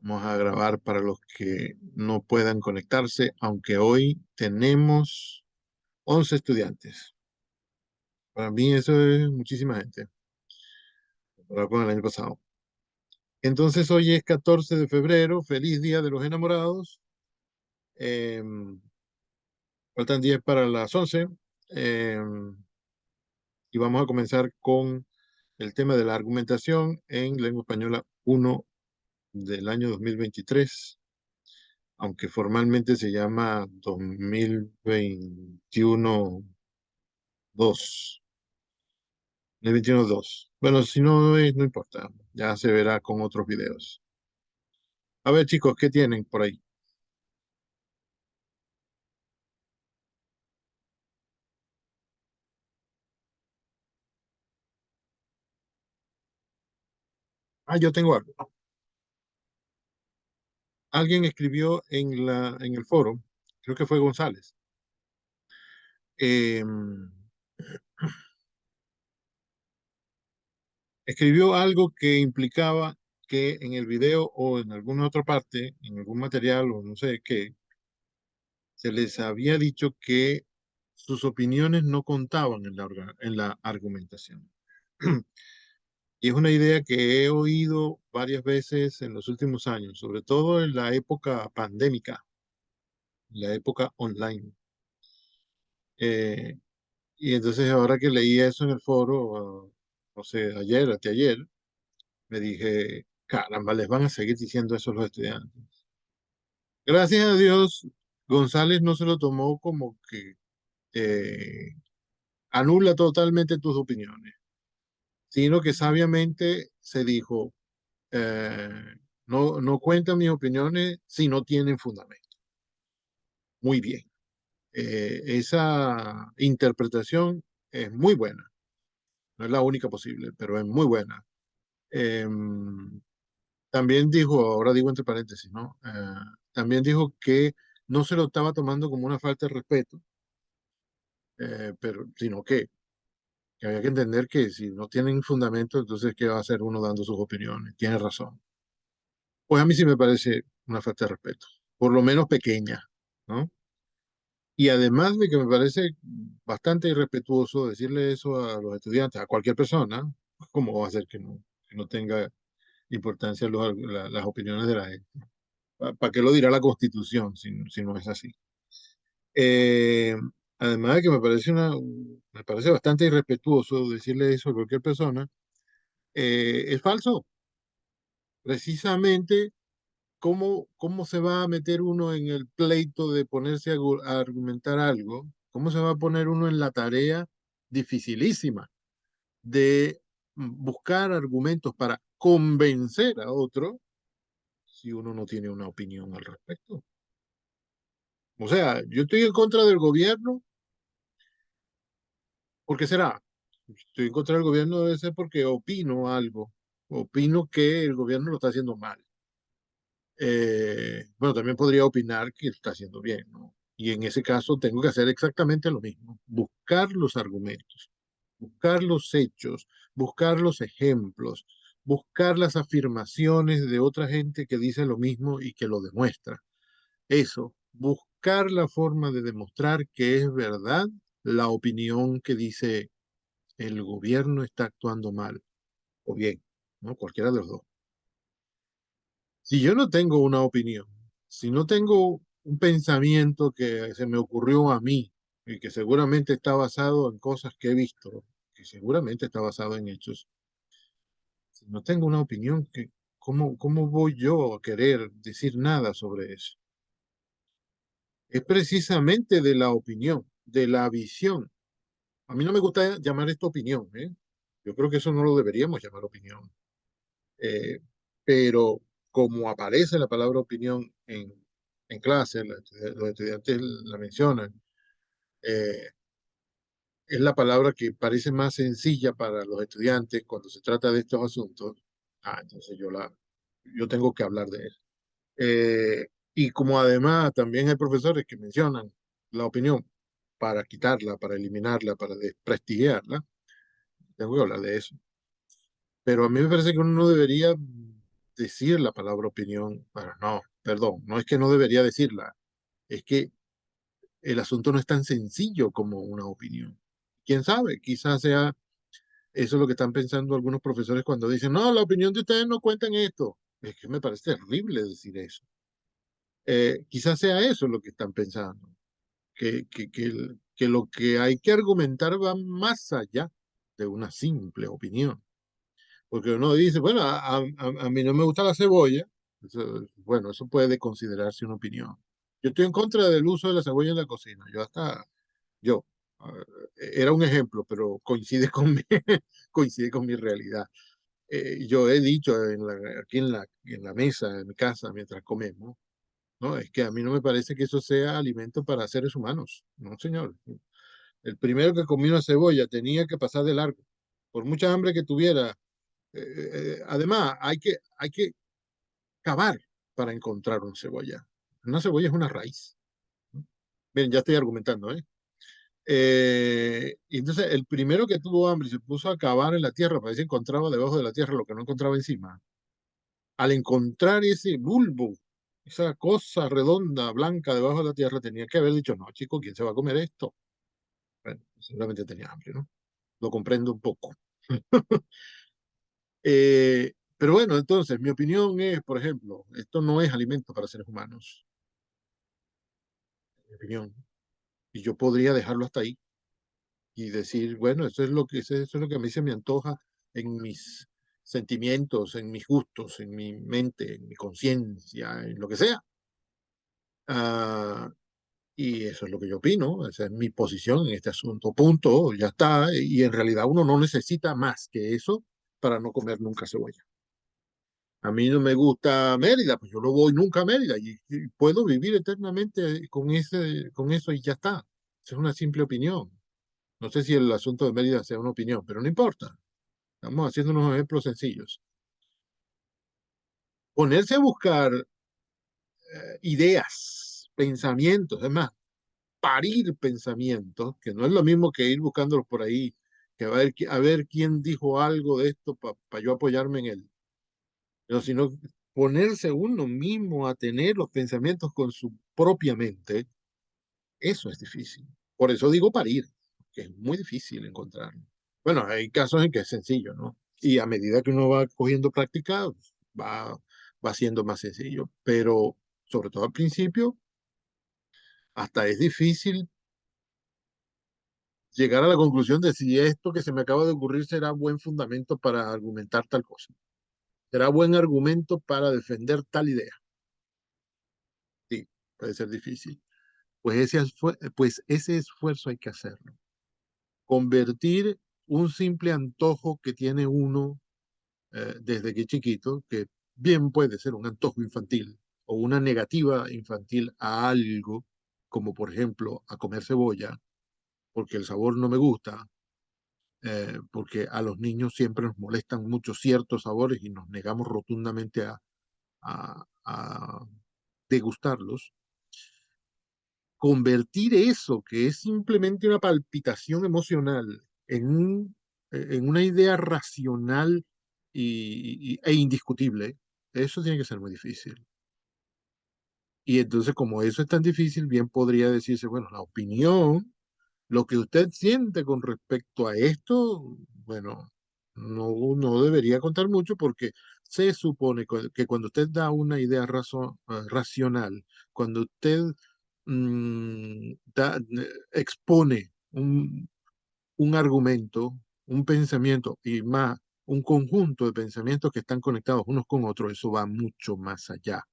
Vamos a grabar para los que no puedan conectarse, aunque hoy tenemos 11 estudiantes. Para mí eso es muchísima gente, comparado con el año pasado. Entonces hoy es 14 de febrero, feliz Día de los Enamorados. Em, Faltan 10 para las 11. Y vamos a comenzar con el tema de la argumentación en lengua española 1 del año 2023, aunque formalmente se llama 2021 2. 2021 2. Bueno, si no es, no importa. Ya se verá con otros videos. A ver, chicos, ¿qué tienen por ahí? Ah, yo tengo algo. Alguien escribió en el foro, creo que fue González, em, escribió algo que implicaba que en el video o en alguna otra parte, en algún material o no sé qué, se les había dicho que sus opiniones no contaban en la argumentación. Y es una idea que he oído varias veces en los últimos años, sobre todo en la época pandémica, la época online. Eh, y entonces ahora que leí eso en el foro, no sé, ayer, anteayer, me dije, caramba, les van a seguir diciendo eso a los estudiantes. Gracias a Dios, González no se lo tomó como que anula totalmente tus opiniones, sino que sabiamente se dijo, eh, no cuentan mis opiniones si no tienen fundamento. Muy bien. Esa interpretación es muy buena. No es la única posible, pero es muy buena. Eh, También dijo, ahora digo entre paréntesis, ¿no? También dijo que no se lo estaba tomando como una falta de respeto, pero sino que había que entender que si no tienen fundamento, entonces ¿qué va a hacer uno dando sus opiniones? Tiene razón. Pues a mí sí me parece una falta de respeto, por lo menos pequeña, ¿no? Y además de que me parece bastante irrespetuoso decirle eso a los estudiantes, a cualquier persona, ¿cómo va a ser que no tenga importancia las opiniones de la gente? ¿Para qué lo dirá la Constitución si no es así? Eh, Además de que me parece bastante irrespetuoso decirle eso a cualquier persona, es falso. Precisamente, ¿cómo se va a meter uno en el pleito de ponerse a argumentar algo? ¿Cómo se va a poner uno en la tarea dificilísima de buscar argumentos para convencer a otro si uno no tiene una opinión al respecto? O sea, yo estoy en contra del gobierno. ¿Por qué será? Estoy en contra del gobierno debe ser porque opino algo. Opino que el gobierno lo está haciendo mal. Bueno, también podría opinar que lo está haciendo bien, ¿no? Y en ese caso tengo que hacer exactamente lo mismo. Buscar los argumentos, buscar los hechos, buscar los ejemplos, buscar las afirmaciones de otra gente que dice lo mismo y que lo demuestra. Eso, buscar la forma de demostrar que es verdad la opinión que dice el gobierno está actuando mal o bien, ¿no? Cualquiera de los dos. Si yo no tengo una opinión, si no tengo un pensamiento que se me ocurrió a mí y que seguramente está basado en cosas que he visto, que seguramente está basado en hechos, si no tengo una opinión, ¿cómo voy yo a querer decir nada sobre eso? Es precisamente de la opinión, de la visión. A mí no me gusta llamar esto opinión, ¿eh? Yo creo que eso no lo deberíamos llamar opinión. Eh, pero como aparece la palabra opinión en clase, los estudiantes la mencionan, eh, es la palabra que parece más sencilla para los estudiantes cuando se trata de estos asuntos. Entonces yo tengo que hablar de él. Y como además también hay profesores que mencionan la opinión para quitarla, para eliminarla, para desprestigiarla, tengo que hablar de eso. Pero a mí me parece que uno no debería decir la palabra opinión. Bueno, no, perdón, no es que no debería decirla, es que el asunto no es tan sencillo como una opinión. ¿Quién sabe? Quizás sea eso lo que están pensando algunos profesores cuando dicen, no, la opinión de ustedes no cuenta en esto. Es que me parece terrible decir eso. Quizás sea eso lo que están pensando, que lo que hay que argumentar va más allá de una simple opinión. Porque uno dice, bueno, a mí no me gusta la cebolla. Bueno, eso puede considerarse una opinión. Yo estoy en contra del uso de la cebolla en la cocina. Yo, ah, era un ejemplo, pero coincide con coincide con mi realidad. Yo he dicho aquí en la mesa de mi casa mientras comemos, ¿no? Es que a mí no me parece que eso sea alimento para seres humanos. No, señor. El primero que comió una cebolla tenía que pasar de largo. Por mucha hambre que tuviera, además, hay que cavar para encontrar una cebolla. Una cebolla es una raíz. ¿No? Bien, ya estoy argumentando, ¿eh? Y entonces, el primero que tuvo hambre y se puso a cavar en la tierra para ver si encontraba debajo de la tierra lo que no encontraba encima. Al encontrar ese bulbo, esa cosa redonda, blanca debajo de la tierra, tenía que haber dicho, no, chico, ¿quién se va a comer esto? Bueno, seguramente tenía hambre, ¿no? Lo comprendo un poco. Pero bueno, entonces, mi opinión es, por ejemplo, esto no es alimento para seres humanos, mi opinión. Y yo podría dejarlo hasta ahí y decir, bueno, eso es lo que a mí se me antoja en mis sentimientos, en mis gustos, en mi mente, en mi conciencia, en lo que sea. Ah, y eso es lo que yo opino, esa es mi posición en este asunto. Punto, ya está. Y en realidad uno no necesita más que eso para no comer nunca cebolla. A mí no me gusta Mérida, pues yo no voy nunca a Mérida y puedo vivir eternamente con eso y ya está. Esa es una simple opinión. No sé si el asunto de Mérida sea una opinión, pero no importa. Estamos haciendo unos ejemplos sencillos. Ponerse a buscar ideas, pensamientos, es más, parir pensamientos, que no es lo mismo que ir buscándolos por ahí, que a ver quién dijo algo de esto para yo apoyarme en él, pero sino ponerse uno mismo a tener los pensamientos con su propia mente, eso es difícil. Por eso digo parir, que es muy difícil encontrarlo. Bueno, hay casos en que es sencillo, ¿no? Y a medida que uno va cogiendo práctica, va siendo más sencillo, pero sobre todo al principio, hasta es difícil llegar a la conclusión de si esto que se me acaba de ocurrir será buen fundamento para argumentar tal cosa. Será buen argumento para defender tal idea. Sí, puede ser difícil. Pues ese esfuerzo hay que hacerlo. Convertir un simple antojo que tiene uno desde que es chiquito, que bien puede ser un antojo infantil o una negativa infantil a algo, como por ejemplo a comer cebolla, porque el sabor no me gusta, porque a los niños siempre nos molestan mucho ciertos sabores y nos negamos rotundamente a degustarlos. Convertir eso, que es simplemente una palpitación emocional, en una idea racional e indiscutible, eso tiene que ser muy difícil. Y entonces, como eso es tan difícil, bien podría decirse, bueno, la opinión, lo que usted siente con respecto a esto, bueno, no debería contar mucho porque se supone que cuando usted da una idea racional, cuando usted expone un argumento, un pensamiento y más un conjunto de pensamientos que están conectados unos con otros, eso va mucho más allá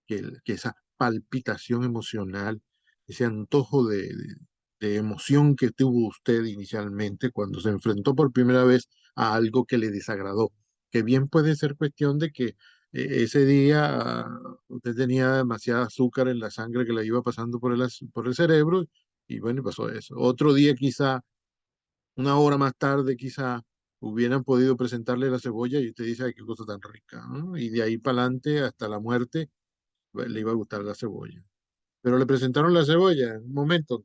que esa palpitación emocional, ese antojo de emoción que tuvo usted inicialmente cuando se enfrentó por primera vez a algo que le desagradó, que bien puede ser cuestión de que ese día usted tenía demasiada azúcar en la sangre que le iba pasando por el cerebro y bueno, y pasó eso. Otro día quizá, una hora más tarde quizá, hubieran podido presentarle la cebolla y usted dice, ay, qué cosa tan rica, ¿no? Y de ahí para adelante hasta la muerte le iba a gustar la cebolla. Pero le presentaron la cebolla en un momento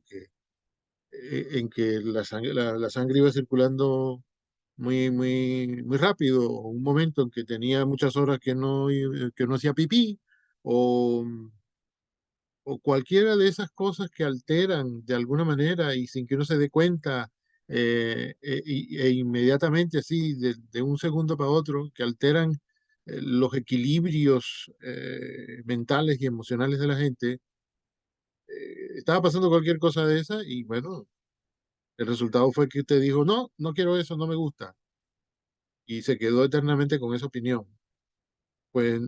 en que la sangre iba circulando muy rápido, un momento en que tenía muchas horas que no hacía pipí, o, o cualquiera de esas cosas que alteran de alguna manera y sin que uno se dé cuenta, inmediatamente así, de un segundo para otro, que alteran los equilibrios mentales y emocionales de la gente. Estaba pasando cualquier cosa de esa y bueno, el resultado fue que usted dijo, no, no quiero eso, no me gusta, y se quedó eternamente con esa opinión. Pues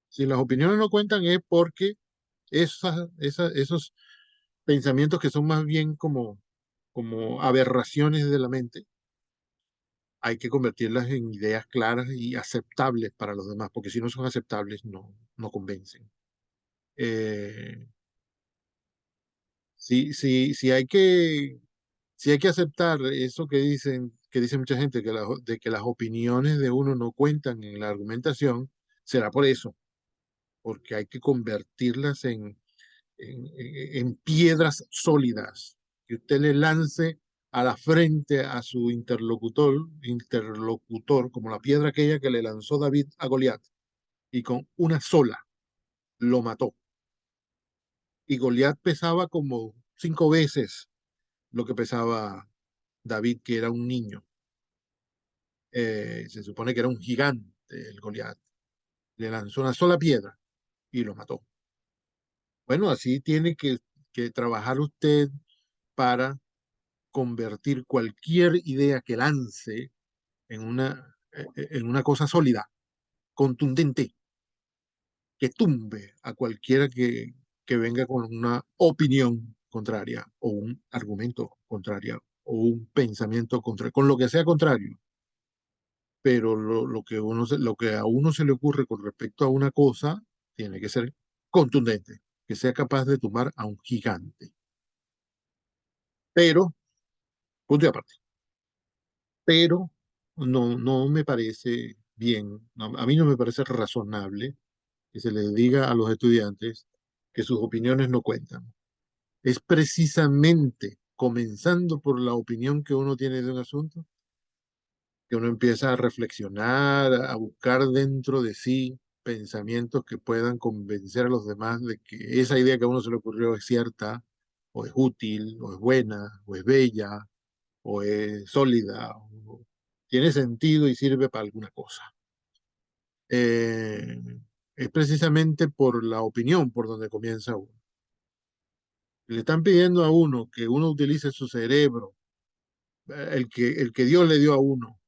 si las opiniones no cuentan es porque esos pensamientos que son más bien como aberraciones de la mente, hay que convertirlas en ideas claras y aceptables para los demás, porque si no son aceptables, no convencen. Eh, si hay que aceptar eso que dice mucha gente, de que las opiniones de uno no cuentan en la argumentación, será por eso, porque hay que convertirlas en piedras sólidas, que usted le lance a la frente a su interlocutor, como la piedra aquella que le lanzó David a Goliat, y con una sola lo mató. Y Goliat pesaba como 5 veces lo que pesaba David, que era un niño. Se supone que era un gigante el Goliat. Le lanzó una sola piedra y lo mató. Bueno, así tiene que trabajar usted para convertir cualquier idea que lance en una cosa sólida, contundente, que tumbe a cualquiera que venga con una opinión contraria o un argumento contrario o un pensamiento contrario, con lo que sea contrario. Pero lo que a uno se le ocurre con respecto a una cosa tiene que ser contundente, que sea capaz de tumbar a un gigante. Pero, punto y aparte, pero no me parece bien, a mí no me parece razonable que se les diga a los estudiantes que sus opiniones no cuentan. Es precisamente comenzando por la opinión que uno tiene de un asunto, que uno empieza a reflexionar, a buscar dentro de sí pensamientos que puedan convencer a los demás de que esa idea que a uno se le ocurrió es cierta, o es útil, o es buena, o es bella, o es sólida, o tiene sentido y sirve para alguna cosa. Eh, es precisamente por la opinión por donde comienza uno. Le están pidiendo a uno que uno utilice su cerebro, el que Dios le dio a uno,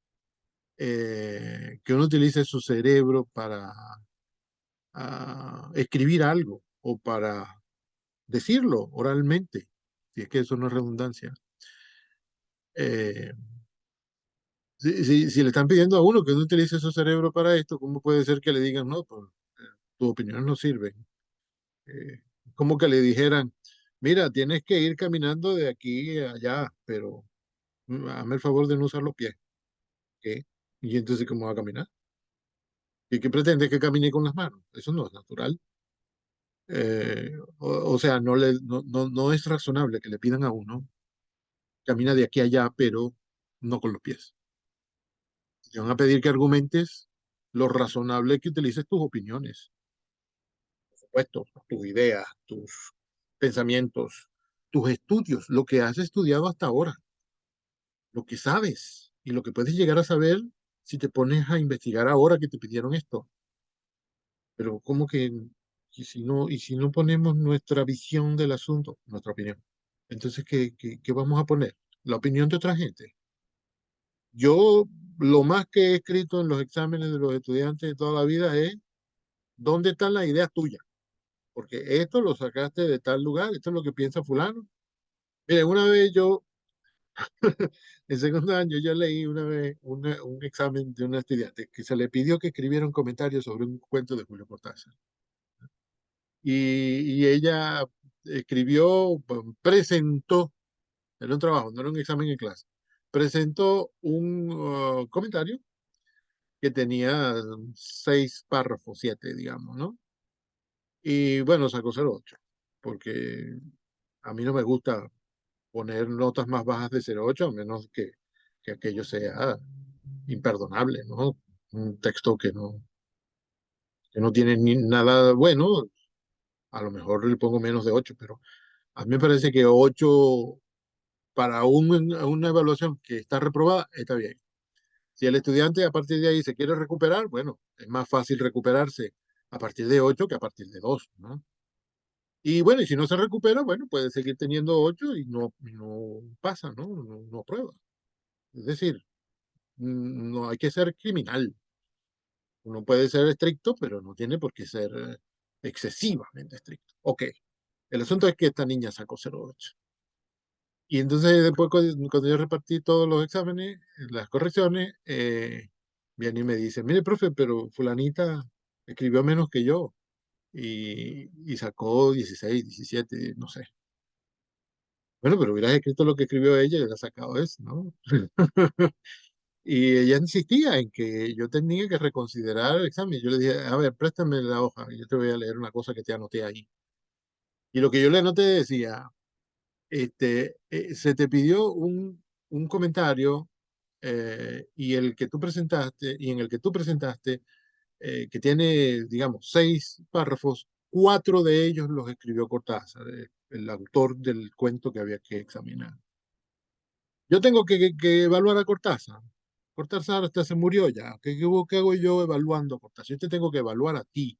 que uno utilice su cerebro para escribir algo o para decirlo oralmente, si es que eso no es redundancia. Eh, si le están pidiendo a uno que no utilice su cerebro para esto, ¿cómo puede ser que le digan, no, pues, tus opiniones no sirven? Eh, Como que le dijeran, mira, tienes que ir caminando de aquí a allá, pero hazme el favor de no usar los pies. ¿Qué? Y entonces, ¿cómo va a caminar? ¿Y qué pretende que camine con las manos? Eso no es natural. O sea, no es razonable que le pidan a uno, camina de aquí a allá, pero no con los pies. Te van a pedir que argumentes lo razonable que utilices tus opiniones, por supuesto, tus ideas, tus pensamientos, tus estudios, lo que has estudiado hasta ahora, lo que sabes y lo que puedes llegar a saber si te pones a investigar ahora que te pidieron esto. Pero ¿cómo que, y si no ponemos nuestra visión del asunto, nuestra opinión? Entonces, ¿qué vamos a poner? La opinión de otra gente. Yo lo más que he escrito en los exámenes de los estudiantes de toda la vida es, ¿dónde están las ideas tuyas? Porque esto lo sacaste de tal lugar, esto es lo que piensa fulano. Mire, una vez yo, en segundo año, yo leí una vez un examen de una estudiante que se le pidió que escribiera un comentario sobre un cuento de Julio Cortázar. Y ella escribió, presentó, era un trabajo, no era un examen en clase, presentó un comentario que tenía 6 párrafos, 7, digamos, ¿no? Y bueno, sacó 0,8, porque a mí no me gusta poner notas más bajas de 0,8, a menos que que aquello sea imperdonable, ¿no? Un texto que no tiene ni nada bueno, a lo mejor le pongo menos de 8, pero a mí me parece que 8 para una evaluación que está reprobada está bien. Si el estudiante a partir de ahí se quiere recuperar, bueno, es más fácil recuperarse a partir de 8 que a partir de 2, ¿no? Y bueno, y si no se recupera, bueno, puede seguir teniendo 8 y no pasa, ¿no? No aprueba. Es decir, no hay que ser criminal. Uno puede ser estricto, pero no tiene por qué ser excesivamente estricto. Ok, el asunto es que esta niña sacó 0,8. Y entonces después cuando yo repartí todos los exámenes, las correcciones, viene y me dice, mire, profe, pero fulanita escribió menos que yo y sacó 16, 17, no sé. Bueno, pero hubieras escrito lo que escribió ella y hubieras sacado eso, ¿no? Y ella insistía en que yo tenía que reconsiderar el examen. Yo le dije, a ver, préstame la hoja y yo te voy a leer una cosa que te anoté ahí. Y lo que yo le anoté decía, se te pidió un comentario y el que tú presentaste, y en el que tú presentaste, que tiene, digamos, 6 párrafos, 4 de ellos los escribió Cortázar, el autor del cuento que había que examinar. Yo tengo que evaluar a Cortázar. Cortázar hasta se murió ya. ¿Qué hago yo evaluando a Cortázar? Yo te tengo que evaluar a ti,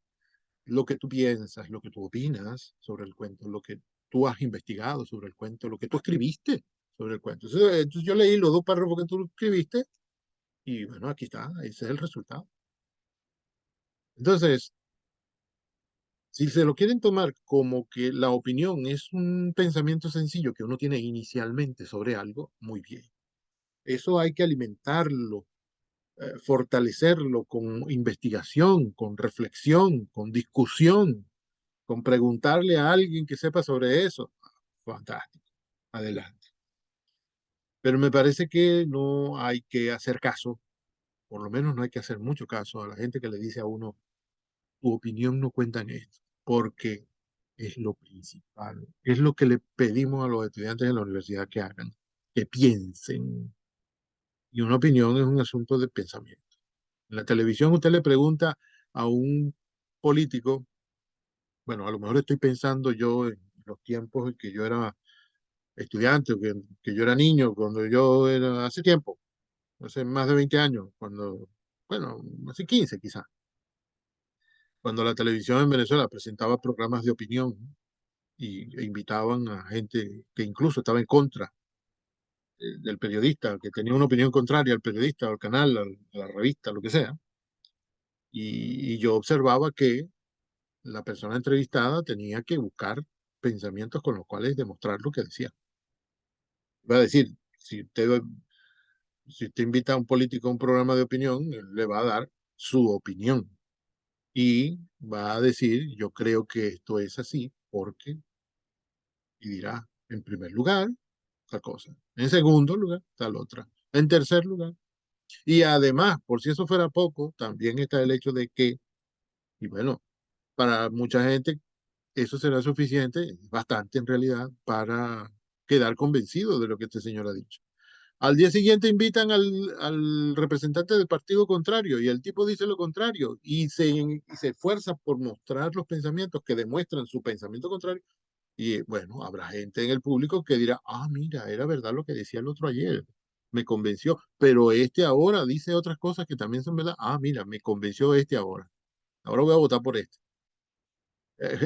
lo que tú piensas, lo que tú opinas sobre el cuento, lo que tú has investigado sobre el cuento, lo que tú escribiste sobre el cuento. Entonces yo leí los 2 párrafos que tú escribiste y bueno, aquí está, ese es el resultado. Entonces, si se lo quieren tomar como que la opinión es un pensamiento sencillo que uno tiene inicialmente sobre algo, muy bien. Eso hay que alimentarlo, fortalecerlo con investigación, con reflexión, con discusión, con preguntarle a alguien que sepa sobre eso. Fantástico, adelante. Pero me parece que no hay que hacer caso, por lo menos no hay que hacer mucho caso a la gente que le dice a uno, tu opinión no cuenta en esto, porque es lo principal, es lo que le pedimos a los estudiantes de la universidad que hagan, que piensen. Y una opinión es un asunto de pensamiento. En la televisión usted le pregunta a un político, bueno, a lo mejor estoy pensando yo en los tiempos en que yo era estudiante, que yo era niño, cuando yo era, hace tiempo, hace más de 20 años, cuando, bueno, hace 15 quizás, cuando la televisión en Venezuela presentaba programas de opinión e invitaban a gente que incluso estaba en contra del periodista, que tenía una opinión contraria al periodista, al canal, a la revista, lo que sea, y yo observaba que la persona entrevistada tenía que buscar pensamientos con los cuales demostrar lo que decía. Va a decir, si usted invita a un político a un programa de opinión, él le va a dar su opinión y va a decir, yo creo que esto es así porque, y dirá, en primer lugar, tal cosa. En segundo lugar, tal otra. En tercer lugar. Y además, por si eso fuera poco, también está el hecho de que, y bueno, para mucha gente eso será suficiente, bastante en realidad, para quedar convencido de lo que este señor ha dicho. Al día siguiente invitan al representante del partido contrario y el tipo dice lo contrario y se esfuerza por mostrar los pensamientos que demuestran su pensamiento contrario. Y bueno, habrá gente en el público que dirá, ah, mira, era verdad lo que decía el otro ayer, me convenció, pero este ahora dice otras cosas que también son verdad. Ah, mira, me convenció este ahora. Ahora voy a votar por este.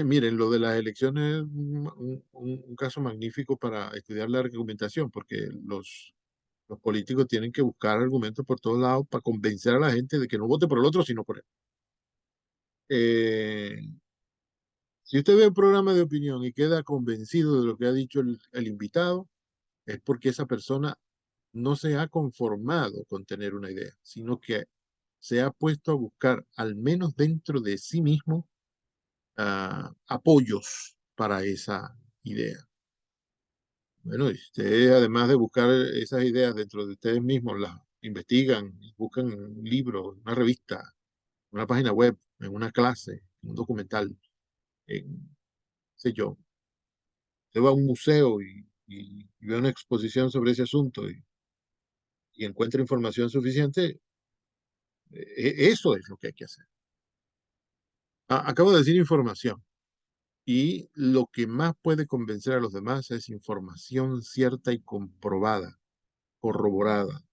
Miren, lo de las elecciones es un caso magnífico para estudiar la argumentación, porque los políticos tienen que buscar argumentos por todos lados para convencer a la gente de que no vote por el otro, sino por él. Eh, si usted ve un programa de opinión y queda convencido de lo que ha dicho el invitado, es porque esa persona no se ha conformado con tener una idea, sino que se ha puesto a buscar, al menos dentro de sí mismo, apoyos para esa idea. Bueno, y ustedes, además de buscar esas ideas dentro de ustedes mismos, las investigan, buscan en un libro, una revista, una página web, en una clase, en un documental, en, sé yo. Usted va a un museo y ve una exposición sobre ese asunto y encuentra información suficiente, eso es lo que hay que hacer. Acabo de decir información. Y lo que más puede convencer a los demás es información cierta y comprobada, corroborada.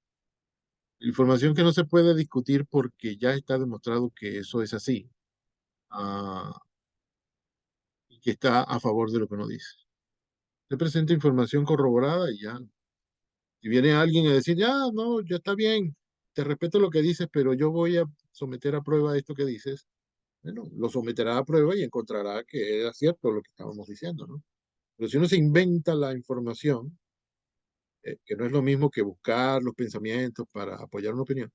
Información que no se puede discutir porque ya está demostrado que eso es así, y que está a favor de lo que uno dice. Se presenta información corroborada y ya. Si viene alguien a decir, ya, no, ya está bien, te respeto lo que dices, pero yo voy a someter a prueba esto que dices, bueno, lo someterá a prueba y encontrará que era cierto lo que estábamos diciendo, ¿no? Pero si uno se inventa la información, que no es lo mismo que buscar los pensamientos para apoyar una opinión.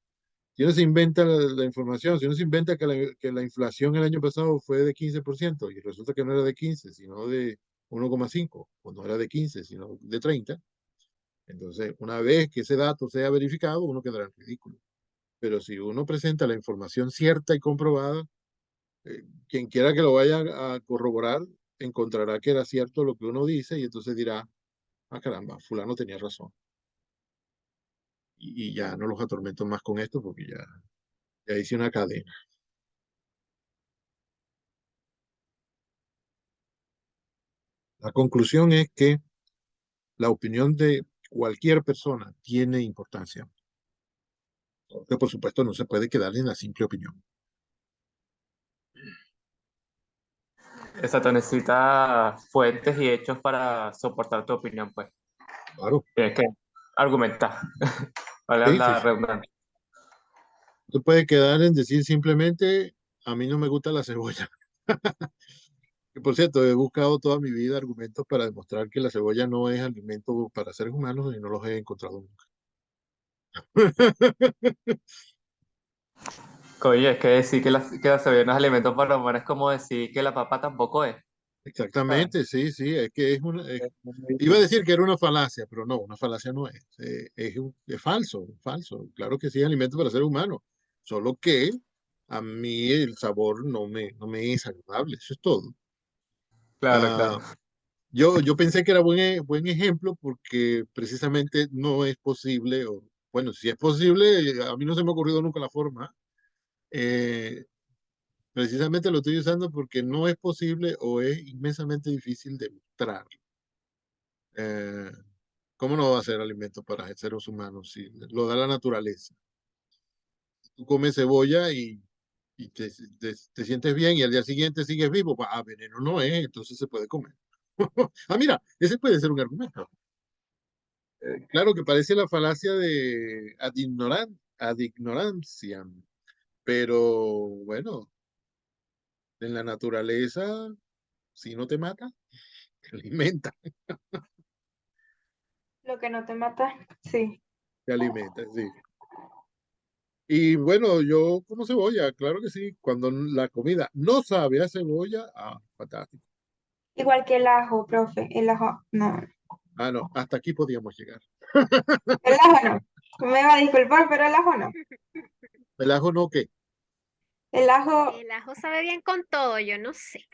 Si uno se inventa la información, si uno se inventa que la inflación el año pasado fue de 15% y resulta que no era de 15, sino de 1,5, o no era de 15, sino de 30, entonces una vez que ese dato sea verificado, uno quedará en ridículo. Pero si uno presenta la información cierta y comprobada, quien quiera que lo vaya a corroborar, encontrará que era cierto lo que uno dice y entonces dirá, ah, caramba, fulano tenía razón. Y ya no los atormento más con esto porque ya hice una cadena. La conclusión es que la opinión de cualquier persona tiene importancia, que por supuesto no se puede quedar en la simple opinión. Exacto, necesitas fuentes y hechos para soportar tu opinión, pues. Claro, Tienes que argumentar, vale sí, sí, la sí. redundancia. No se puede quedar en decir simplemente, a mí no me gusta la cebolla. Que por cierto, he buscado toda mi vida argumentos para demostrar que la cebolla no es alimento para seres humanos y no los he encontrado nunca. Oye, es que decir que la cebolla no es alimento para humanos es como decir que la papa tampoco es, ¿sabes? Exactamente, sí, sí, es que es Es muy iba a distinto. decir que era una falacia, pero no, una falacia no es. Es falso, falso. Claro que sí, es alimento para ser humano. Solo que a mí el sabor no me es agradable, eso es todo. Claro, Ah, claro. yo pensé que era buen ejemplo porque precisamente no es posible, o bueno, si es posible, a mí no se me ha ocurrido nunca la forma. eh, Precisamente lo estoy usando porque no es posible o es inmensamente difícil de mostrar. Eh, ¿Cómo no va a ser alimento para seres humanos si lo da la naturaleza? Tú comes cebolla y te sientes bien y al día siguiente sigues vivo, veneno no es, entonces se puede comer. Mira, ese puede ser un argumento. Claro que parece la falacia de ad ignorantiam, pero bueno, en la naturaleza, si no te mata, te alimenta, Lo que no te mata, sí. te alimenta, sí. Y bueno, yo como cebolla, claro que sí. Cuando la comida no sabe a cebolla, fantástico. Igual que el ajo, profe. El ajo, no. No, hasta aquí podíamos llegar. El ajo no. Me va a disculpar, pero el ajo no. El ajo no, ¿qué? El ajo, El ajo sabe bien con todo, yo no sé.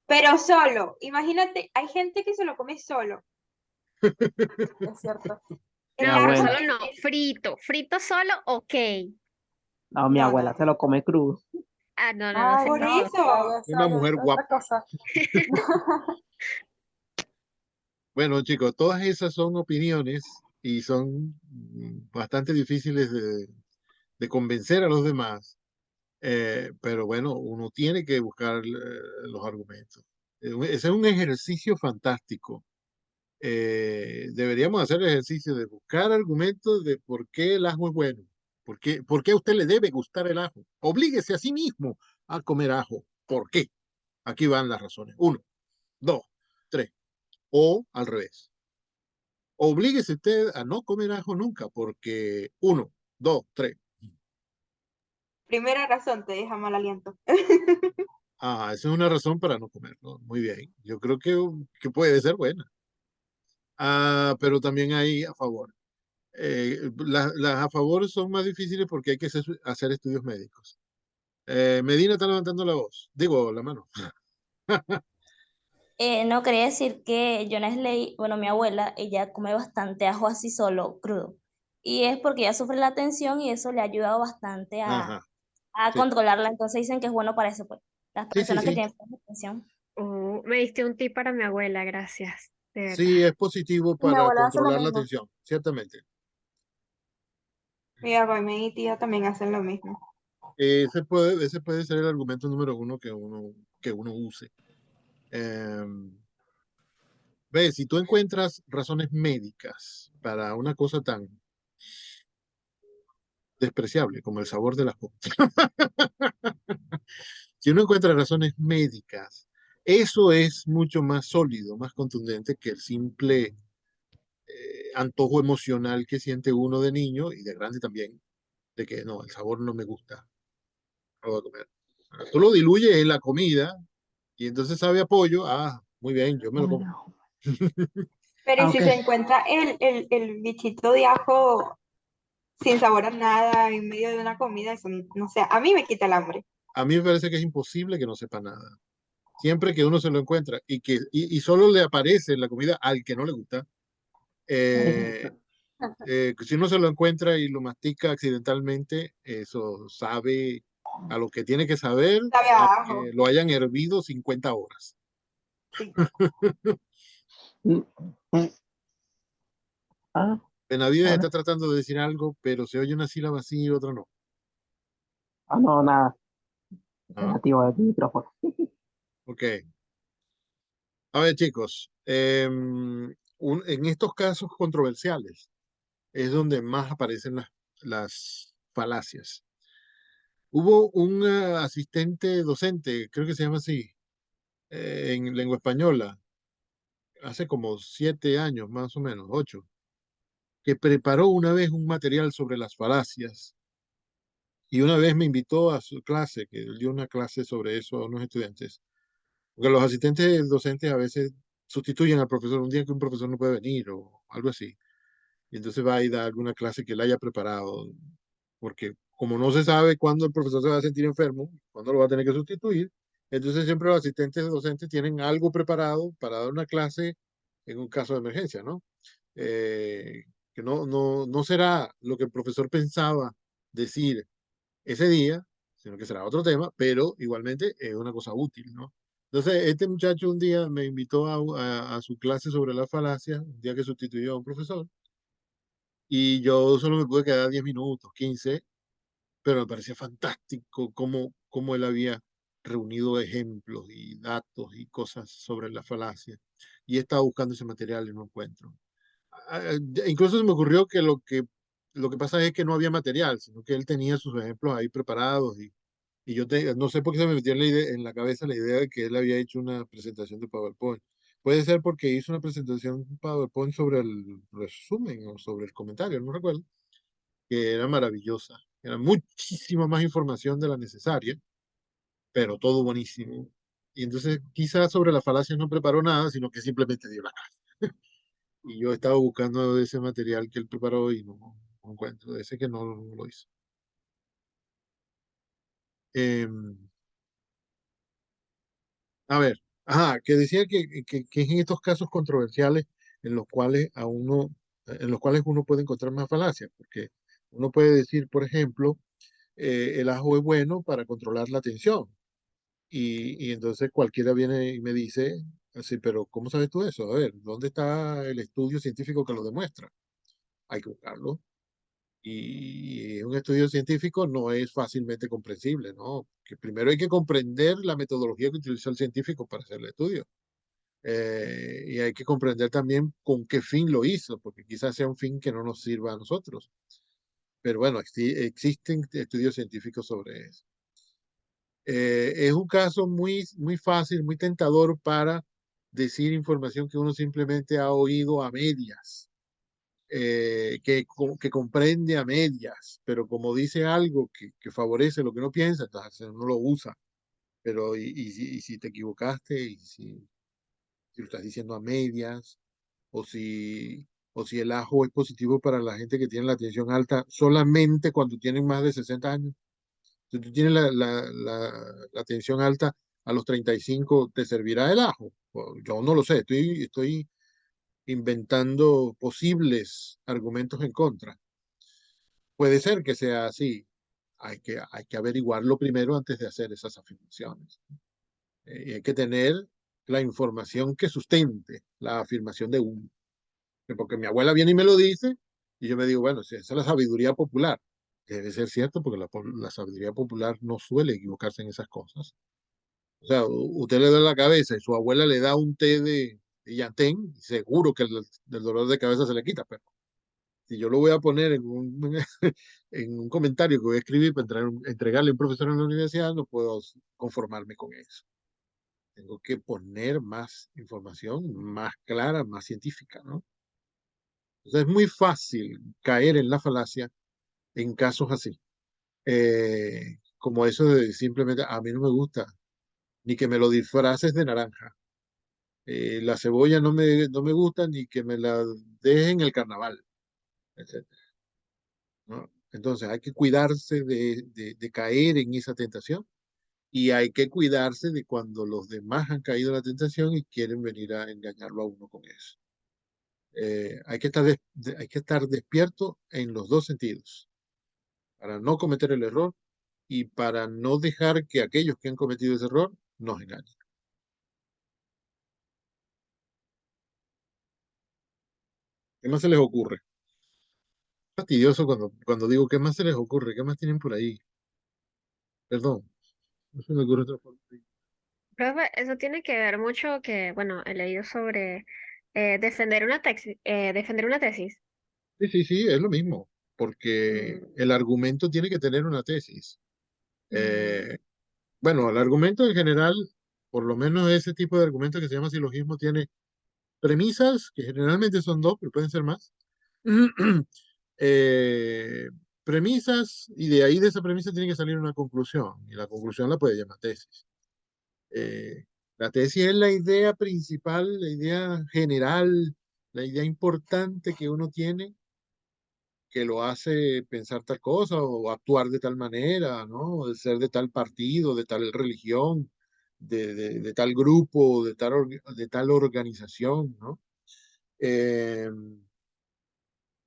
pero solo. Imagínate, hay gente que se lo come solo. Es cierto. El Mi ajo abuela. Solo no, frito. Frito solo, ok. No, mi no, abuela no. se lo come crudo. Ah, no, no, no Ay, sé. Por no, eso. ya Una sale mujer otra guapa. cosa. Bueno, chicos, todas esas son opiniones y son bastante difíciles de convencer a los demás. Pero bueno, uno tiene que buscar los argumentos. Ese es un ejercicio fantástico. Deberíamos hacer el ejercicio de buscar argumentos de por qué el ajo es bueno. ¿Por qué a usted le debe gustar el ajo? Oblíguese a sí mismo a comer ajo. ¿Por qué? Aquí van las razones. Uno, dos, tres. O al revés. Oblíguese usted a no comer ajo nunca porque uno, dos, tres. Primera razón, te deja mal aliento. Esa es una razón para no comerlo. Muy bien. Yo creo que puede ser buena. Pero también hay a favor. Las a favor son más difíciles porque hay que hacer estudios médicos. Medina está levantando la voz, digo, la mano. No quería decir que Jonas Ley, bueno, mi abuela, ella come bastante ajo así solo, crudo. y es porque ella sufre la tensión y eso le ha ayudado bastante Ajá, a sí, controlarla. Entonces dicen que es bueno para eso, pues, las sí, sí, personas que sí. tienen tensión. Me diste un tip para mi abuela, gracias, de verdad. Sí, es positivo Y mi para abuela hace lo controlar la mismo. tensión, ciertamente. Mi papá y mi tía también hacen lo mismo. Ese puede ser el argumento número uno que uno use. Ve, si tú encuentras razones médicas para una cosa tan despreciable como el sabor de las cosas, si uno encuentra razones médicas, eso es mucho más sólido, más contundente que el simple antojo emocional que siente uno de niño y de grande también, de que no, el sabor no me gusta, no lo voy a comer. Tú lo diluyes en la comida y entonces sabe a pollo, muy bien, yo me lo como. Bueno, Pero ¿y ah, si ok. se encuentra el bichito de ajo sin sabor a nada en medio de una comida? Eso, no sé, a mí me quita el hambre. A mí me parece que es imposible que no sepa nada. Siempre que uno se lo encuentra y solo le aparece en la comida al que no le gusta, eh, si uno se lo encuentra y lo mastica accidentalmente, eso sabe a lo que tiene que saber, Sabe a aunque ajo. lo hayan hervido 50 horas. Sí. Mm, mm, Ah, Benavides ahora. está tratando de decir algo, pero se oye una sílaba así y otra no. No, nada. Ah, Negativo del micrófono. ok. A ver, chicos, en estos casos controversiales es donde más aparecen las falacias. Hubo un asistente docente, creo que se llama así, en lengua española, hace como 7 años, más o menos, 8, que preparó una vez un material sobre las falacias y una vez me invitó a su clase, que él dio una clase sobre eso a unos estudiantes, porque los asistentes docentes a veces sustituyen al profesor un día que un profesor no puede venir o algo así, y entonces va y da alguna clase que él haya preparado, porque como no se sabe cuándo el profesor se va a sentir enfermo, cuándo lo va a tener que sustituir, entonces siempre los asistentes docentes tienen algo preparado para dar una clase en un caso de emergencia, ¿no? Eh, que no será lo que el profesor pensaba decir ese día, sino que será otro tema, pero igualmente es una cosa útil, ¿no? Entonces, este muchacho un día me invitó a su clase sobre la falacia, un día que sustituyó a un profesor, y yo solo me pude quedar 10 minutos, 15, pero me parecía fantástico cómo él había reunido ejemplos y datos y cosas sobre la falacia. Y he estado buscando ese material y no lo encuentro. Incluso se me ocurrió que lo que pasa es que no había material, sino que él tenía sus ejemplos ahí preparados y no sé por qué se me metió en la cabeza la idea de que él había hecho una presentación de PowerPoint. Puede ser porque hizo una presentación PowerPoint sobre el resumen o sobre el comentario, no recuerdo, que era maravillosa. Era muchísima más información de la necesaria, pero todo buenísimo. Y entonces quizás sobre las falacias no preparó nada, sino que simplemente dio la cara. Y yo estaba buscando ese material que él preparó y no encuentro, ese que no lo hizo. Em, a ver, que decía que es en estos casos controversiales en los cuales en los cuales uno puede encontrar más falacias, porque uno puede decir, por ejemplo, el ajo es bueno para controlar la tensión. Y entonces cualquiera viene y me dice, así, pero ¿cómo sabes tú eso? A ver, ¿dónde está el estudio científico que lo demuestra? Hay que buscarlo. Y un estudio científico no es fácilmente comprensible, ¿no? Que primero hay que comprender la metodología que utilizó el científico para hacer el estudio. Y hay que comprender también con qué fin lo hizo, porque quizás sea un fin que no nos sirva a nosotros. Pero bueno, existen estudios científicos sobre eso. Es un caso muy fácil, muy tentador para decir información que uno simplemente ha oído a medias, que comprende a medias, pero como dice algo que favorece lo que uno piensa, entonces uno lo usa. Pero y si te equivocaste, si lo estás diciendo a medias, o si el ajo es positivo para la gente que tiene la tensión alta solamente cuando tienen más de 60 años. Si tú tienes la tensión alta a los 35, ¿te servirá el ajo? Yo no lo sé, estoy inventando posibles argumentos en contra. Puede ser que sea así. Hay que averiguarlo primero antes de hacer esas afirmaciones. Y hay que tener la información que sustente la afirmación de uno. Porque mi abuela viene y me lo dice, y yo me digo, bueno, si esa es la sabiduría popular, debe ser cierto, porque la sabiduría popular no suele equivocarse en esas cosas. O sea, usted le da la cabeza y su abuela le da un té de yantén, y seguro que del dolor de cabeza se le quita, pero si yo lo voy a poner en un, en un comentario que voy a escribir para entregarle a un profesor en la universidad, no puedo conformarme con eso. Tengo que poner más información, más clara, más científica, ¿no? Entonces es muy fácil caer en la falacia en casos así. Como eso de simplemente, a mí no me gusta, ni que me lo disfraces de naranja. La cebolla no me gusta, ni que me la dejes en el carnaval, etcétera, ¿no? Entonces hay que cuidarse de caer en esa tentación y hay que cuidarse de cuando los demás han caído en la tentación y quieren venir a engañarlo a uno con eso. Hay que estar despierto en los dos sentidos, para no cometer el error y para no dejar que aquellos que han cometido ese error nos engañen. ¿Qué más se les ocurre? Fastidioso cuando digo, ¿qué más se les ocurre? ¿Qué más tienen por ahí? Perdón, no se me ocurre otra forma. Profe, eso tiene que ver mucho que, bueno, he leído sobre defender una tesis. Sí, sí, sí, es lo mismo, porque Mm, el argumento tiene que tener una tesis. mm, Eh, bueno, el argumento en general, por lo menos ese tipo de argumento que se llama silogismo, tiene premisas, que generalmente son dos, pero pueden ser más. eh, Premisas, y de ahí de esa premisa tiene que salir una conclusión, y la conclusión la puede llamar tesis. Eh, la tesis es la idea principal, la idea general, la idea importante que uno tiene que lo hace pensar tal cosa o actuar de tal manera, ¿no? De ser de tal partido, de tal religión, de tal grupo, de tal organización, ¿no? Eh,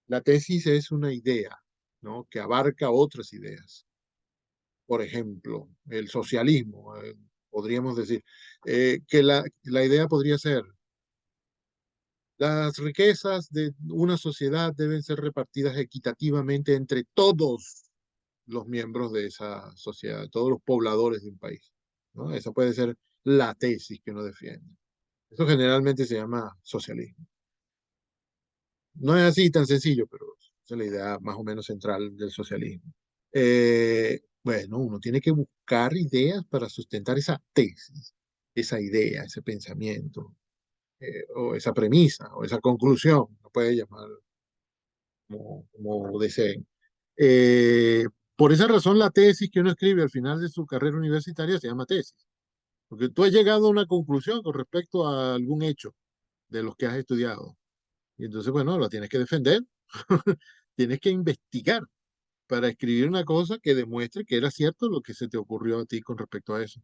la tesis es una idea, ¿no? Que abarca otras ideas. Por ejemplo, el socialismo, podríamos decir, que la idea podría ser, las riquezas de una sociedad deben ser repartidas equitativamente entre todos los miembros de esa sociedad, todos los pobladores de un país, ¿no? Esa puede ser la tesis que uno defiende. Eso generalmente se llama socialismo. No es así tan sencillo, pero esa es la idea más o menos central del socialismo. Bueno, uno tiene que buscar ideas para sustentar esa tesis, esa idea, ese pensamiento, o esa premisa, o esa conclusión, lo puede llamar como deseen. Eh, por esa razón, la tesis que uno escribe al final de su carrera universitaria se llama tesis, porque tú has llegado a una conclusión con respecto a algún hecho de los que has estudiado. Y entonces, bueno, la tienes que defender, tienes que investigar para escribir una cosa que demuestre que era cierto lo que se te ocurrió a ti con respecto a eso.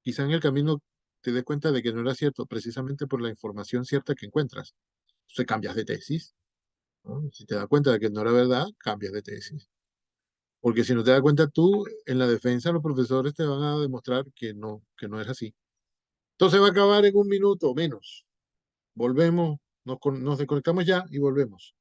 Quizá en el camino te des cuenta de que no era cierto precisamente por la información cierta que encuentras. Entonces cambias de tesis, ¿no? Si te das cuenta de que no era verdad, cambias de tesis. Porque si no te das cuenta tú, en la defensa los profesores te van a demostrar que no es así. Entonces va a acabar en un minuto o menos. Volvemos, nos desconectamos ya y volvemos.